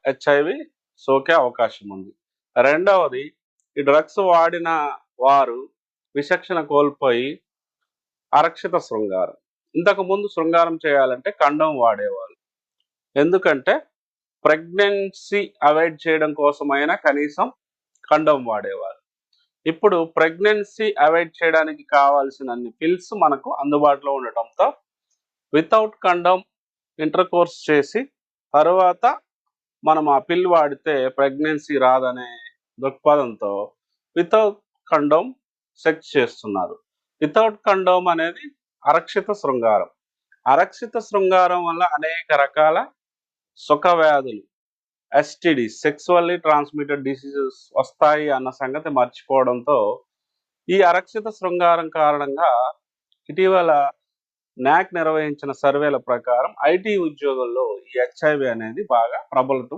HIV సోకే అవకాశం ఉంది. రెండవది, ఈ డ్రగ్స్ వాడిన వారు విచక్షణ కోల్పోయి అరక్షిత శృంగారం. ఇంతకుముందు శృంగారం చేయాలంటే కండోమ్ వాడేవాళ్ళు. ఎందుకంటే ప్రెగ్నెన్సీ అవాయిడ్ చేయడం కోసమైనా కనీసం కండోమ్ వాడేవారు. ఇప్పుడు ప్రెగ్నెన్సీ అవాయిడ్ చేయడానికి కావాల్సినన్ని పిల్స్ మనకు అందుబాటులో ఉండటంతో వితౌట్ కండోమ్ ఇంటర్కోర్స్ చేసి తరువాత మనం ఆ పిల్ వాడితే ప్రెగ్నెన్సీ రాదనే దృక్పథంతో వితౌట్ కండోమ్ సెక్స్ చేస్తున్నారు. వితౌట్ కండోమ్ అనేది అరక్షిత శృంగారం. అరక్షిత శృంగారం వల్ల అనేక రకాల సుఖ వ్యాధులు, ఎస్టిడి, సెక్సువల్లీ ట్రాన్స్మిటెడ్ డిసీజెస్ వస్తాయి అన్న సంగతి మర్చిపోవడంతో ఈ అరక్షిత శృంగారం కారణంగా ఇటీవల న్యాక్ నిర్వహించిన సర్వేల ప్రకారం ఐటీ ఉద్యోగుల్లో ఈ హెచ్ఐవి అనేది బాగా ప్రబలటం